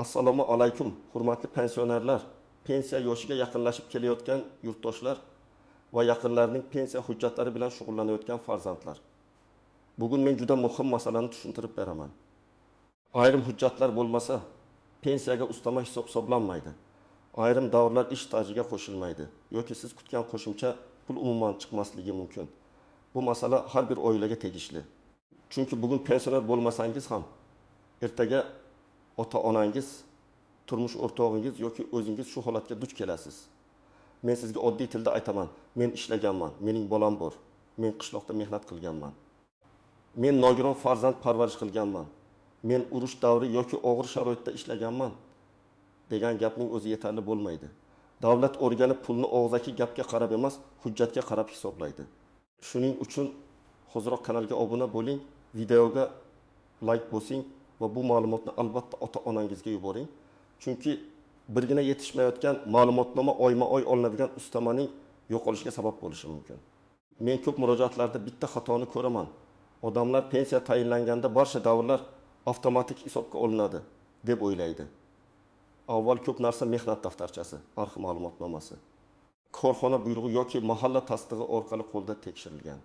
Assalomu alaykum, hurmatli pensionerlar, pensiya yoshiga yaqinlashib kelayotgan yurtdoshlar va yaqinlarining pensiya hujjatlari bilan shug'ullanayotgan farzandlar. Bugun men juda muhim masalani tushuntirib beraman. Ayrim hujjatlar bo'lmasa, pensiyaga ustama hisoblanmaydi. Ayrim davrlar ish stajiga qo'shilmaydi yoki siz kutgan qo'shimcha pul umuman chiqmasligi mumkin. Bu masala har bir oilaga tegishli. Chunki bugun pensioner bo'lmasangiz ham ertaga ota-onangiz, turmush o'rtog'ingiz yoki o'zingiz shu holatga duch kelasiz. Men sizga oddiy tilda aytaman. Men ishlaganman, mening bolam bor. Men qishloqda mehnat qilganman. Men nogiron farzand parvarish qilganman. Men urush davri yoki og'ir sharoitda ishlaganman degan gapning o'zi yetarli bo'lmaydi. Davlat organi pulni og'zaki gapga qarab emas, hujjatga qarab hisoblaydi. Shuning uchun hozirroq kanalga obuna bo'ling, videoga like bosing va bu ma'lumotni albatta ota-onangizga yuboring. Chunki birgina yetishmayotgan ma'lumotnoma oyma-oy olinadigan ustamaning yo'qolishiga sabab bo'lishi mumkin. Men ko'p murojaatlarda bitta xatoni ko'raman. Odamlar pensiya tayinlanganda barcha davrlar avtomatik hisobga olinadi deb o'ylaydi. Avval ko'p narsa mehnat daftarchasi, arxiv ma'lumotnomasi, korxona buyrug'i yoki mahalla tasdig'i orqali qo'lda tekshirilgan.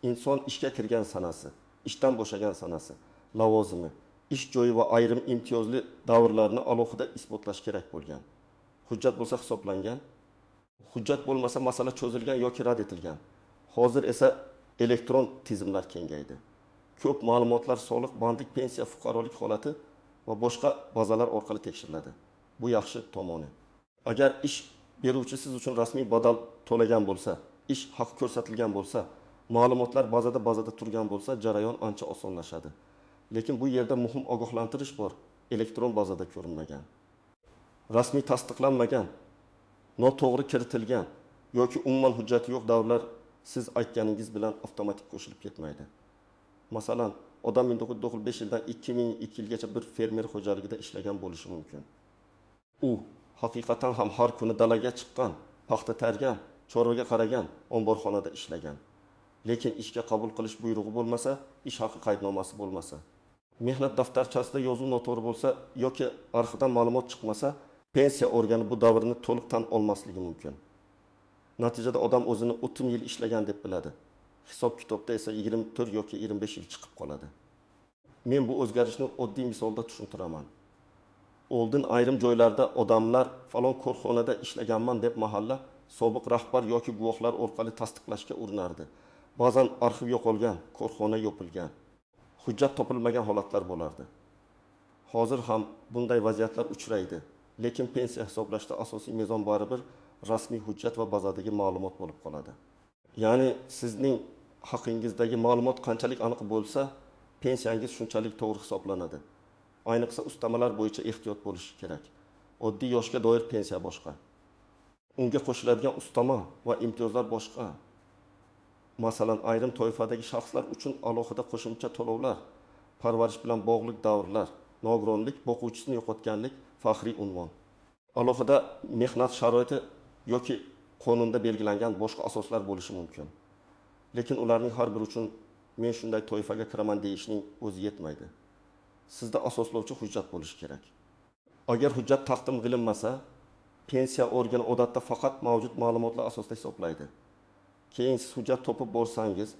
Inson ishga kirgan sanasi, ishdan bo'shagan sanasi, lavozimi, ish joyi va ayrim imtiyozli davrlarni alohida isbotlash kerak bo'lgan. Hujjat bo'lsa hisoblangan, hujjat bo'lmasa masala cho'zilgan yoki rad etilgan. Hozir esa elektron tizimlar kengaydi. Ko'p ma'lumotlar soliq, bandlik, pensiya, fuqarolik holati va boshqa bazalar orqali tekshiriladi. Bu yaxshi tomoni. Agar ish beruvchi siz uchun rasmiy badal to'lagan bo'lsa, ish haq ko'rsatilgan bo'lsa, ma'lumotlar bazada turgan bo'lsa, jarayon ancha osonlashadi. Lekin bu yerda muhim ogohlantirish bor. Elektron bazada ko'rinmagan, rasmiy tasdiqlanmagan, noto'g'ri kiritilgan yoki umuman hujjati yo'q davrlar siz aytganingiz bilan avtomatik qo'shilib ketmaydi. Masalan, odam 1995 yildan 2002 yilgacha bir fermer xo'jaligida ishlagan bo'lishi mumkin. U haqiqatan ham har kuni dalaga chiqqan, paxta tergan, chorvaga qaragan, omborxonada ishlagan. Lekin ishga qabul qilish buyrug'i bo'lmasa, ish haqi qaydnomasi bo'lmasa, mehnat daftarchasida yozuv noto'g'ri bo'lsa yoki arxivdan ma'lumot chiqmasa, pensiya organi bu davrni to'liq tan olmasligi mumkin. Natijada odam o'zini 30 yil ishlagan deb biladi. Hisob kitobda esa 24 yoki 25 yil chiqib qoladi. Men bu o'zgarishni oddiy misolda tushuntiraman. Oldin ayrim joylarda odamlar falon korxonada ishlaganman deb mahalla sobiq rahbar yoki guvohlar orqali tasdiqlashga urinardi. Ba'zan arxiv yo'qolgan, korxona yopilgan, hujjat topilmagan holatlar bo'lardi. Hozir ham bunday vaziyatlar uchraydi, lekin pensiya hisoblashda asosiy mezon baribir rasmiy hujjat va bazadagi ma'lumot bo'lib qoladi. Ya'ni sizning haqingizdagi ma'lumot qanchalik aniq bo'lsa, pensiyangiz shunchalik to'g'ri hisoblanadi. Ayniqsa ustamalar bo'yicha ehtiyot bo'lish kerak. Oddiy yoshga doir pensiya boshqa. Unga qo'shiladigan ustama va imtiyozlar boshqa. Masalan, ayrim toifadagi shaxslar uchun alohida qo'shimcha to'lovlar, parvarish bilan bog'liq davrlar, nogironlik, boquvchisini yo'qotganlik faxriy unvon. Alohida mehnat sharoiti yoki qonunda belgilangan boshqa asoslar bo'lishi mumkin. Lekin ularning har biri uchun men shunday toifaga kiraman deyishning o'zi yetmaydi. Sizda asoslovchi hujjat bo'lishi kerak. Agar hujjat taqdim qilinmasa, pensiya organi odatda faqat mavjud ma'lumotlar asosida hisoblaydi. Keyin siz hujjat topib borsangiz,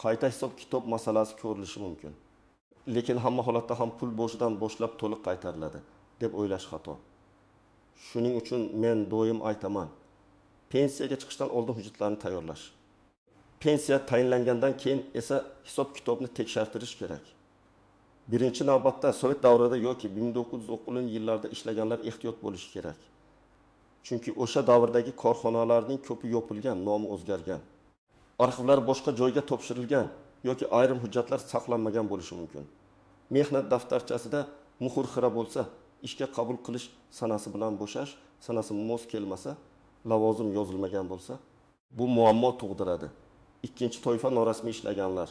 qayta hisob kitob masalasi ko'rilishi mumkin. Lekin hamma holatda ham pul boshidan boshlab to'liq qaytariladi deb o'ylash xato. Shuning uchun men doim aytaman, pensiyaga chiqishdan oldin hujjatlarni tayyorlash. Pensiya tayinlangandan keyin esa hisob kitobni tekshirtirish kerak. Birinchi navbatda Sovet davrida yoki 1910-yillarda ishlaganlar ehtiyot bo'lishi kerak. Chunki o'sha davrdagi korxonalarning ko'pi yopilgan, nomi o'zgargan. Arxivlar boshqa joyga topshirilgan yoki ayrim hujjatlar saqlanmagan bo'lishi mumkin. Mehnat daftarchasida muhr xira bo'lsa, ishga qabul qilish sanasi bilan bo'shash, sanasi mos kelmasa, lavozim yozilmagan bo'lsa, bu muammo tug'diradi. Ikkinchi toifa norasmiy ishlaganlar.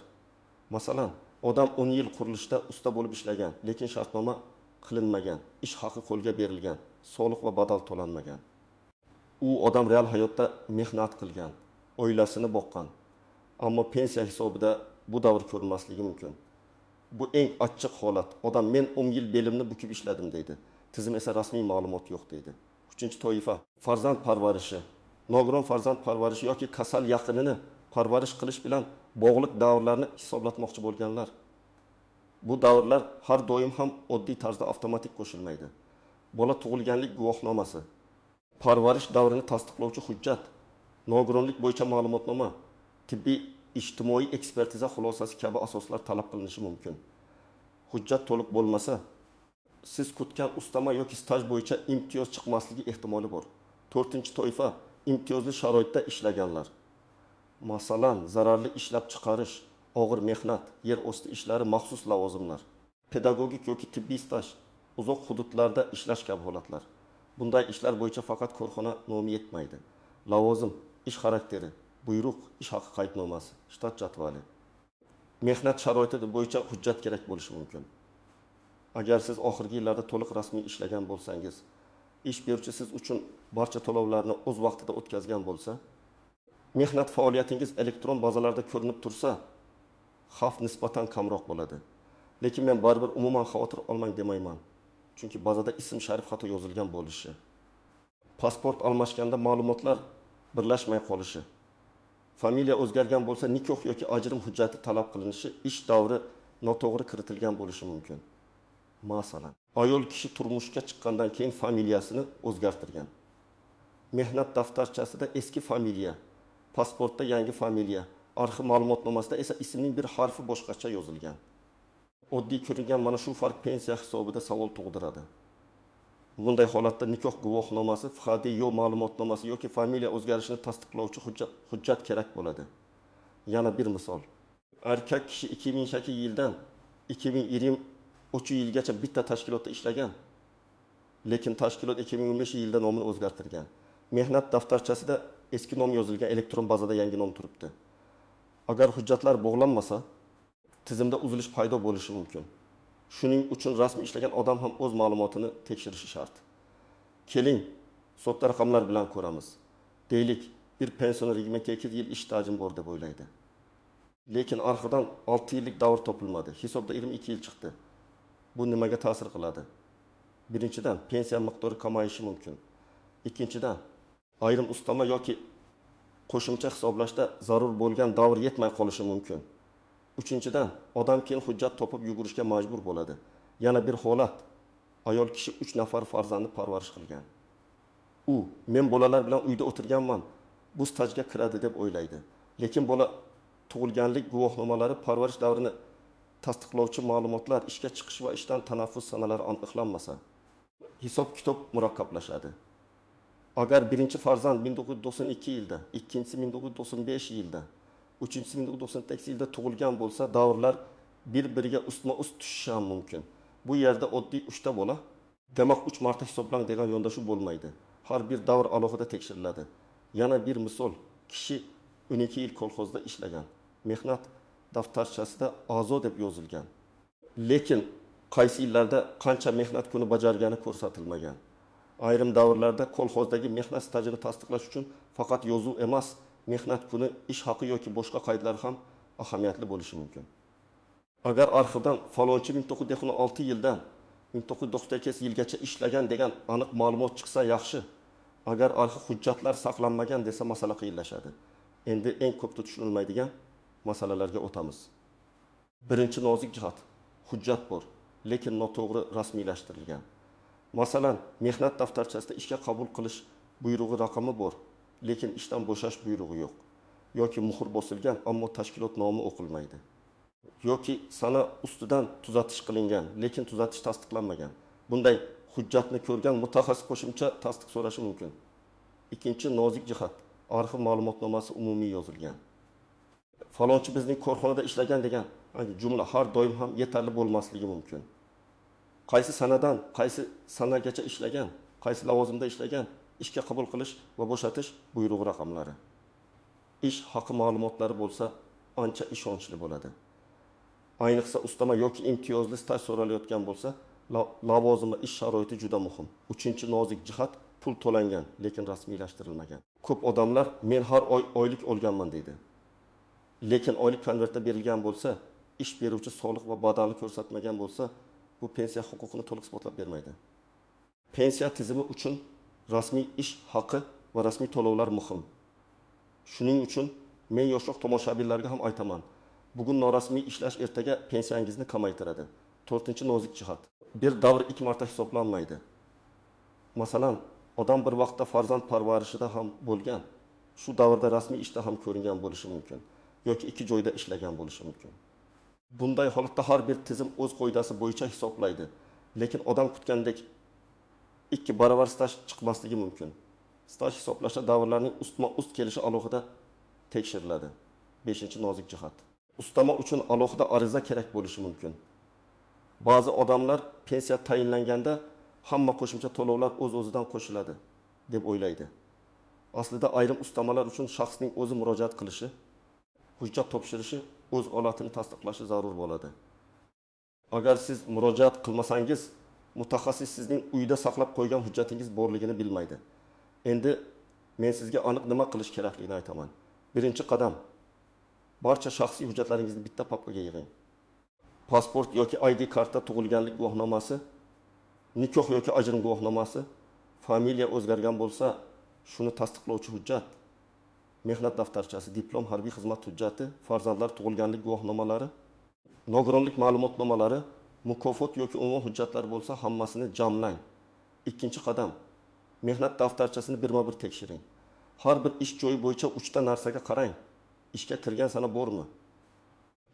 Masalan, odam 10 yil qurilishda usta bo'lib ishlagan, lekin shartnoma qilinmagan, ish haqi qo'lga berilgan, soliq va badal to'lanmagan. U odam real hayotda mehnat qilgan, oilasini boqqan, ammo pensiya hisobida bu davr ko'rilmasligi mumkin. Bu eng achchiq holat. Odam men 10 yil belimni bukib ishladim deydi. tizim esa rasmiy ma'lumot yo'q deydi. Uchinchi toifa farzand parvarishi. Nogiron farzand parvarishi yoki kasal yaqinini parvarish qilish bilan bog'liq davrlarni hisoblatmoqchi bo'lganlar. Bu davrlar har doim ham oddiy tarzda avtomatik qo'shilmaydi. Bola tug'ilganlik guvohnomasi, parvarish davrini tasdiqlovchi hujjat, nogironlik bo'yicha ma'lumotnoma, tibbiy ijtimoiy ekspertiza xulosasi kabi asoslar talab qilinishi mumkin. Hujjat to'liq bo'lmasa, siz kutgan ustama yoki staj bo'yicha imtiyoz chiqmasligi ehtimoli bor. To'rtinchi toifa imtiyozli sharoitda ishlaganlar. Masalan, zararli ishlab chiqarish, og'ir mehnat, yer osti ishlari, maxsus lavozimlar, pedagogik yoki tibbiy staj, uzoq hududlarda ishlash kabi holatlar. Bunday ishlar bo'yicha faqat korxona nomi yetmaydi. Lavozim, ish xarakteri, buyruq, ish haqi qaydnomasi, shtat jadvali. Mehnat sharoiti bo'yicha hujjat kerak bo'lishi mumkin. Agar siz oxirgi yillarda to'liq rasmiy ishlagan bo'lsangiz, ish beruvchi siz uchun barcha to'lovlarni o'z vaqtida o'tkazgan bo'lsa, mehnat faoliyatingiz elektron bazalarda ko'rinib tursa, xavf nisbatan kamroq bo'ladi. Lekin men baribir umuman xavotir olmang demayman. Chunki bazada ism sharif xato yozilgan bo'lishi, pasport almashganda ma'lumotlar birlashmay qolishi, familiya o'zgargan bo'lsa nikoh yoki ajrim hujjati talab qilinishi, ish davri noto'g'ri kiritilgan bo'lishi mumkin. Masalan, ayol kishi turmushga chiqqandan keyin familiyasini o'zgartirgan. Mehnat daftarchasida eski familiya, pasportda yangi familiya, arxiv ma'lumotnomasida esa ismning bir harfi boshqacha yozilgan. Oddiy ko'ringan mana shu farq pensiya hisobida savol tug'diradi. Bunday holatda nikoh guvohnomasi, FHD yo ma'lumotnomasi yoki familiya o'zgarishini tasdiqlovchi hujjat kerak bo'ladi. Yana bir misol. Erkak kishi 2002-yildan 2023-yilgacha bitta tashkilotda ishlagan, lekin tashkilot 2015-yilda nomini o'zgartirgan. Mehnat daftarchasida eski nom yozilgan, elektron bazada yangi nom turibdi. Agar hujjatlar bog'lanmasa, tizimda uzilish paydo bo'lishi mumkin. Shuning uchun rasmiy ishlagan odam ham o'z ma'lumotini tekshirishi shart. Keling, sodda raqamlar bilan ko'ramiz. Deylik, bir pensioner 22 yil ish stajim bor deb o'ylaydi. Lekin arxidan 6 yillik davr topilmadi. Hisobda 22 yil chiqdi. Bu nimaga ta'sir qiladi? Birinchidan, pensiya miqdori kamayishi mumkin. Ikkinchidan, ayrim ustama yoki qo'shimcha hisoblashda zarur bo'lgan davr yetmay qolishi mumkin. Uchinchidan, odam keyin hujjat topib yugurishga majbur bo'ladi. Yana bir holat, ayol kishi 3 nafar farzandni parvarish qilgan. U, men bolalar bilan uyda o'tirganman, bu stajga kiradi deb o'ylaydi. Lekin bola tug'ilganlik guvohnomalari, parvarish davrini tasdiqlovchi ma'lumotlar, ishga chiqish va ishdan tanaffus sanalari aniqlanmasa, hisob kitob murakkablashadi. Agar birinchi farzand 1992 yilda, ikkinchisi 1995 yilda, uchinchisi 1998 yilda tug'ilgan bo'lsa, davrlar bir-biriga ustma-ust tushishi ham mumkin. Bu yerda oddiy 3 ta bola, demak 3 marta hisoblang degan yondashuv bo'lmaydi. Har bir davr alohida tekshiriladi. Yana bir misol, kishi 12 yil kolxozda ishlagan. Mehnat daftarchasida a'zo deb yozilgan. Lekin qaysi yillarda qancha mehnat kuni bajargani ko'rsatilmagan. Ayrim davrlarda kolxozdagi mehnat stajini tasdiqlash uchun faqat yozuv emas, mehnat kuni, ish haqi yoki boshqa qaydlar ham ahamiyatli bo'lishi mumkin. Agar arxivdan falonchi 1996 yildan 1998 yilgacha ishlagan degan aniq ma'lumot chiqsa yaxshi. Agar arxiv hujjatlar saqlanmagan desa masala qiyinlashadi. Endi eng ko'p tushunilmaydigan masalalarga o'tamiz. Birinchi nozik jihat, hujjat bor, lekin noto'g'ri rasmiylashtirilgan. Masalan, mehnat daftarchasida ishga qabul qilish buyrug'i raqami bor, lekin ishdan bo'shash buyrug'i yo'q. Yoki muhr bosilgan, ammo tashkilot nomi o'qilmaydi. Yoki sana ustidan tuzatish qilingan, lekin tuzatish tasdiqlanmagan. Bunday hujjatni ko'rgan mutaxassis qo'shimcha tasdiq so'rashi mumkin. Ikkinchi nozik jihat, arxiv ma'lumotnomasi umumiy yozilgan. Falonchi bizning korxonada ishlagan degan jumla har doim ham yetarli bo'lmasligi mumkin. Qaysi sanadan qaysi sanagacha ishlagan, qaysi lavozimda ishlagan, ishga qabul qilish va bo'shatish buyrug'i raqamlari. Ish haqi ma'lumotlari bo'lsa, ancha ishonchli bo'ladi. Ayniqsa ustama yoki imtiyozli staj so'ralayotgan bo'lsa, lavozim va ish sharoiti juda muhim. Uchinchi nozik jihat, pul to'langan, lekin rasmiylashtirilmagan. Ko'p odamlar men har oy oylik olganman deydi. Lekin oylik konvertda berilgan bo'lsa, ish beruvchi soliq va badalni ko'rsatmagan bo'lsa, bu pensiya huquqini to'liq isbotlab bermaydi. Pensiya tizimi uchun rasmiy ish haqi va rasmiy to'lovlar muhim. Shuning uchun men yoshroq tomoshabinlarga ham aytaman. Bugun norasmiy ishlash ertaga pensiyangizni kamaytiradi. 4-nozik jihat. Bir davr ilk marta hisoblanmaydi. Masalan, odam bir vaqtda farzand parvarishida ham bo'lgan, shu davrda rasmiy ishda ham ko'ringan bo'lishi mumkin yoki ikki joyda ishlagan bo'lishi mumkin. Bunday holatda har bir tizim o'z qoidasi bo'yicha hisoblaydi, lekin odam kutgandek ikki barobar staj chiqmasligi mumkin. Staj hisoblashda davrlarning ustma-ust kelishi alohida tekshiriladi. 5-nozik jihat. Ustama uchun alohida ariza kerak bo'lishi mumkin. Ba'zi odamlar pensiya tayinlanganda hamma qo'shimcha to'lovlar o'z-o'zidan qo'shiladi deb o'ylaydi. Aslida ayrim ustamalar uchun shaxsning o'zi murojaat qilishi, hujjat topshirishi, o'z holatini tasdiqlashi zarur bo'ladi. Agar siz murojaat qilmasangiz, mutaxassis sizning uyda saqlab qo'ygan hujjatingiz borligini bilmaydi. Endi men sizga aniq nima qilish kerakligini aytaman. Birinchi qadam: barcha shaxsiy hujjatlaringizni bitta papkaga yig'ing. Pasport yoki ID karta, tug'ilganlik guvohnomasi, nikoh yoki ajrim guvohnomasi, familiya o'zgargan bo'lsa, shuni tasdiqlovchi hujjat, mehnat daftarchasi, diplom, harbiy xizmat hujjati, farzandlar tug'ilganlik guvohnomalari, nogironlik ma'lumotnomalari, mukofot yoki umumiy hujjatlar bo'lsa, hammasini jamlang. Ikkinchi qadam: mehnat daftarchasini birma-bir tekshiring. Har bir ish joyi bo'yicha 3 ta narsaga qarang. Ishga kirgan sana bormi?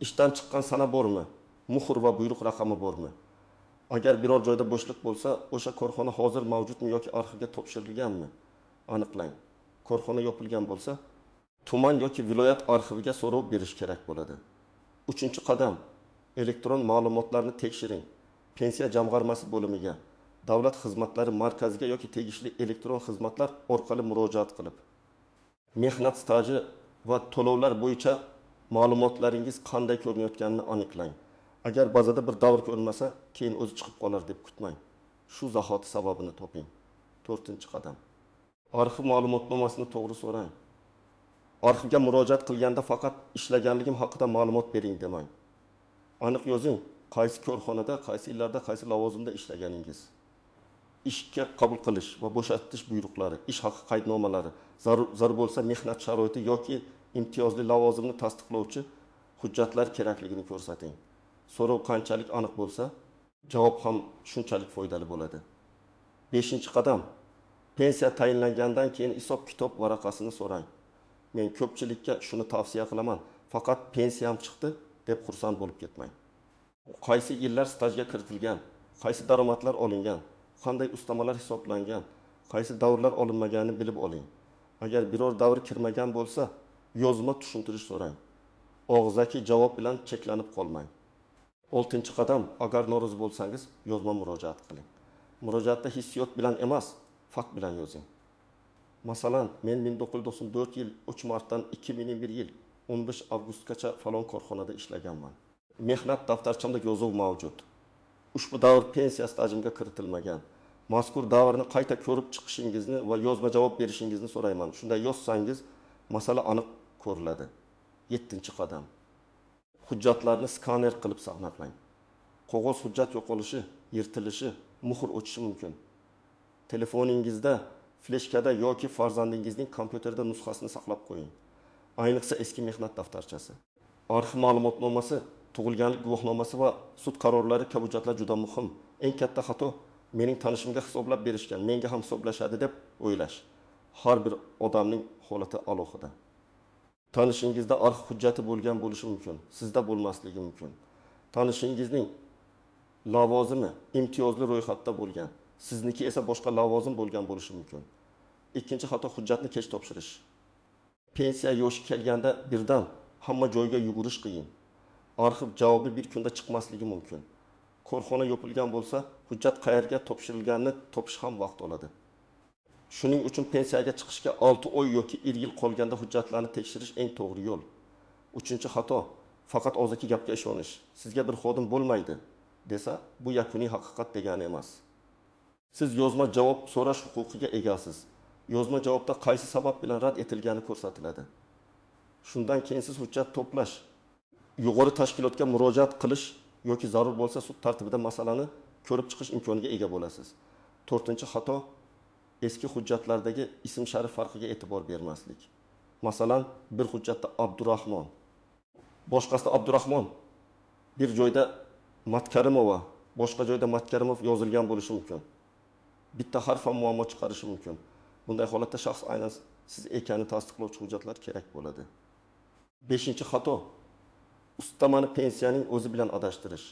Ishdan chiqqan sana bormi? Muhr va buyruq raqami bormi? Agar biror joyda bo'shliq bo'lsa, o'sha korxona hozir mavjudmi yoki arxivga topshirilganmi? Aniqlang. Korxona yopilgan bo'lsa, tuman yoki viloyat arxiviga so'rov berish kerak bo'ladi. 3-qadam: elektron ma'lumotlarni tekshiring. Pensiya jamg'armasi bo'limiga, davlat xizmatlari markaziga yoki tegishli elektron xizmatlar orqali murojaat qilib, mehnat staji va to'lovlar bo'yicha ma'lumotlaringiz qanday ko'rinayotganini aniqlang. Agar bazada bir davr ko'rinmasa, keyin o'zi chiqib qolar deb kutmang. Shu zahoti sababini toping. 4-qadam: arxiv ma'lumotnomasini to'g'ri so'rang. Arxivga murojaat qilganda faqat ishlaganligim haqida ma'lumot bering demang. Aniq yozing, qaysi korxonada, qaysi yillarda, qaysi lavozimda ishlaganingiz. Ishga qabul qilish va bo'shatish buyruqlari, ish haqi qaydnomalari, zarur bo'lsa mehnat sharoiti yoki imtiyozli lavozimni tasdiqlovchi hujjatlar kerakligini ko'rsating. So'rov qanchalik aniq bo'lsa, javob ham shunchalik foydali bo'ladi. 5-qadam: pensiya tayinlangandan keyin hisob-kitob varaqasini so'rang. Men ko'pchilikka shuni tavsiya qilaman. Faqat pensiyam chiqdi deb xursand bo'lib ketmang. Qaysi yillar stajga kiritilgan, qaysi daromadlar olingan, qanday ustamalar hisoblangan, qaysi davrlar olinmaganini bilib oling. Agar biror davr kirmagan bo'lsa, yozma tushuntirish so'rang. Og'zaki javob bilan cheklanib qolmang. 6-qadam: agar norozi bo'lsangiz, yozma murojaat qiling. Murojaatda hissiyot bilan emas, fakt bilan yozing. Masalan, men 1994 yil 3 martdan 2001 yil 15 avgustgacha falon korxonada ishlaganman. Mehnat daftarchamda yozuv mavjud. Ushbu davr pensiya stajimga kiritilmagan. Mazkur davrni qayta ko'rib chiqishingizni va yozma javob berishingizni so'rayman. Shunday yozsangiz, masala aniq ko'riladi. 7-qadam: hujjatlarni skaner qilib saqlab. Qog'oz hujjat yo'qolishi, yirtilishi, muhr o'chishi mumkin. Telefoningizda, fleshkada yoki farzandingizning kompyuterida nusxasini saqlab qo'ying. Ayniqsa eski mehnat daftarchasi. Arxiv ma'lumotnomasi, tug'ilganlik guvohnomasi va sud qarorlari kabi hujjatlar juda muhim. Eng katta xato mening tanishimga hisoblab berishgan, menga ham hisoblashadi deb o'ylash. Har bir odamning holati alohida. Tanishingizda arxiv hujjati bo'lgan bo'lishi mumkin, sizda bo'lmasligi mumkin. Tanishingizning lavozimi imtiyozli ro'yxatda bo'lgan, sizniki esa boshqa lavozim bo'lgan bo'lishi mumkin. Ikkinchi xato: hujjatni kech topshirish. Pensiya yoshi kelganda birdan hamma joyga yugurish qiyin. Arxiv javobi bir kunda chiqmasligi mumkin. Korxona yopilgan bo'lsa, hujjat qayerga topshirilganini topish ham vaqt oladi. Shuning uchun pensiyaga chiqishga 6 oy yoki 1 yil qolganda hujjatlarni tekshirish eng to'g'ri yo'l. 3-xato: faqat og'zaki gapga ishonish. Sizga bir xodim bo'lmaydi desa, bu yakuniy haqiqat degani emas. Siz yozma javob so'rash huquqiga egasiz. Yozma javobda qaysi sabab bilan rad etilgani ko'rsatiladi. Shundan keyin siz hujjat to'plash, yuqori tashkilotga murojaat qilish yoki zarur bo'lsa sud tartibida masalani ko'rib chiqish imkoniga ega bo'lasiz. To'rtinchi xato eski hujjatlardagi ism sharif farqiga e'tibor bermaslik. Masalan, bir hujjatda Abdurahmon, boshqasida Abdurahmon, bir joyda Matkarimova, boshqa joyda Matkarimov yozilgan bo'lishi mumkin. Bitta harf ham muammo chiqarishi mumkin. Bunday holatda shaxs aynan siz ekanini tasdiqlovchi hujjatlar kerak bo'ladi. Beshinchi xato ustamani pensiyaning o'zi bilan adashtirish.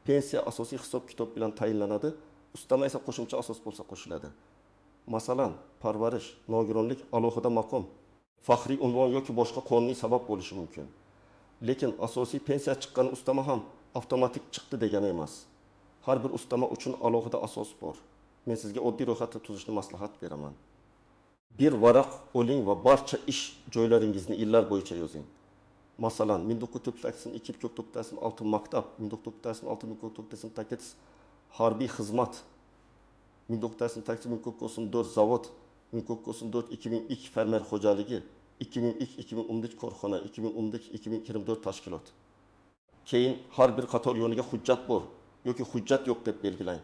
Pensiya asosiy hisob-kitob bilan tayinlanadi, ustama esa qo'shimcha asos bo'lsa qo'shiladi. Masalan, parvarish, nogironlik, alohida maqom, faxriy unvon yoki boshqa qonuniy sabab bo'lishi mumkin. Lekin asosiy pensiya chiqqan ustama ham avtomatik chiqdi degani emas. Har bir ustama uchun alohida asos bor. Men sizga oddiy ro'yxatni tuzishni maslahat beraman. Bir varaq oling va barcha ish joylaringizni yillar bo'yicha yozing. Masalan, 1982 1996 maktab, 1996 1998 harbiy xizmat, 1998 1994 zavod, 1994 2002 fermer xo'jaligi, 2002 2013 korxona, 2013 2024 tashkilot. Keyin har bir qator yo'liga hujjat bor yoki hujjat yo'q deb belgilang.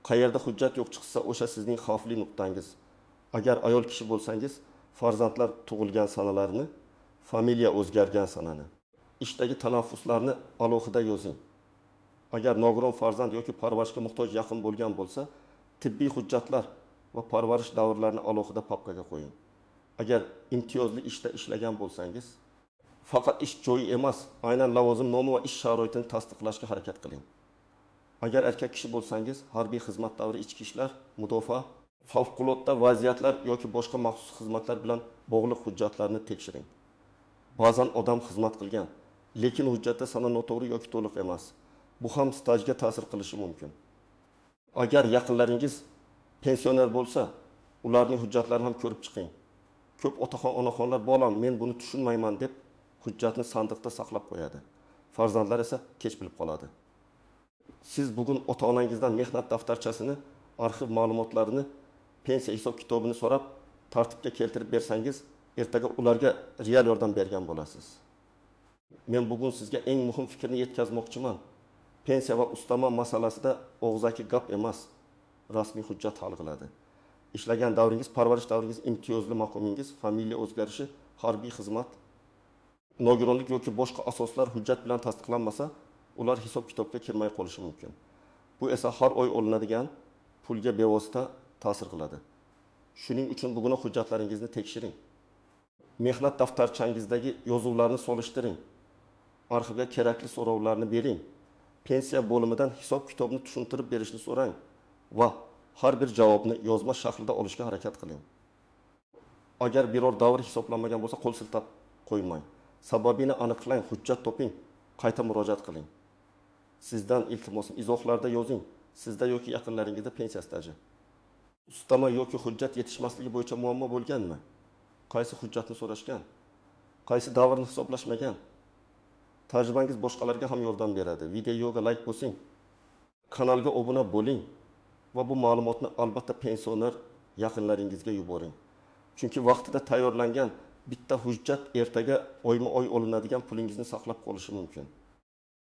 Qayerda hujjat yo'q chiqsa, o'sha sizning xavfli nuqtangiz. Agar ayol kishi bo'lsangiz, farzandlar tug'ilgan sanalarni, familiya o'zgargan sanani, ishdagi tanaffuslarni alohida yozing. Agar nogiron farzand yoki parvarishga muhtoj yaqin bo'lgan bo'lsa, tibbiy hujjatlar va parvarish davrlarini alohida papkaga qo'ying. Agar imtiyozli ishda ishlagan bo'lsangiz, faqat ish joyi emas, aynan lavozim nomi va ish sharoitini tasdiqlashga harakat qiling. Agar erkak kishi bo'lsangiz, harbiy xizmat davri, ichki ishlar, mudofaa, favqulodda vaziyatlar yoki boshqa maxsus xizmatlar bilan bog'liq hujjatlarni tekshiring. Ba'zan odam xizmat qilgan, lekin hujjatda sana noto'g'ri yoki to'liq emas. Bu ham stajga ta'sir qilishi mumkin. Agar yaqinlaringiz pensioner bo'lsa, ularning hujjatlarini ham ko'rib chiqing. Ko'p otaxon, onaxonlar "Bolam, men buni tushunmayman" deb hujjatni sandiqda saqlab qo'yadi. Farzandlar esa kech bilib qoladi. Siz bugun ota-onangizdan mehnat daftarchasini, arxiv ma'lumotlarini, pensiya hisob-kitobini so'rab, tartibga keltirib bersangiz, ertaga ularga real yordam bergan bo'lasiz. Men bugun sizga eng muhim fikrni yetkazmoqchiman. Pensiya va ustama masalasida og'zaki gap emas, rasmiy hujjat hal qiladi. Ishlagan davringiz, parvarish davringiz, imtiyozli maqomingiz, familiya o'zgarishi, harbiy xizmat, nogironlik yoki boshqa asoslar hujjat bilan tasdiqlanmasa, ular hisob-kitobga kirmay qolishi mumkin. Bu esa har oy olinadigan pulga bevosita ta'sir qiladi. Shuning uchun bugun hujjatlaringizni tekshiring. Mehnat daftarchangizdagi yozuvlarni solishtiring. Arxivga kerakli so'rovlarni bering. Pensiya bo'limidan hisob-kitobni tushuntirib berishni so'rang va har bir javobni yozma shaklida olishga harakat qiling. Agar biror davr hisoblanmagan bo'lsa, qo'l siltab qo'ymang. Sababini aniqlang, hujjat toping, qayta murojaat qiling. Sizdan iltimosim, izohlarda yozing. Sizda yoki yaqinlaringizda pensiya staji, ustama yoki hujjat yetishmasligi bo'yicha muammo bo'lganmi? Qaysi hujjatni so'rashgan? Qaysi davrni hisoblashmagan? Tarjimangiz boshqalarga ham yordam beradi. Videoga like bosing, kanalga obuna bo'ling va bu ma'lumotni albatta pensioner yaqinlaringizga yuboring. Chunki vaqtida tayyorlangan bitta hujjat ertaga oyma-oy olinadigan pulingizni saqlab qolishi mumkin.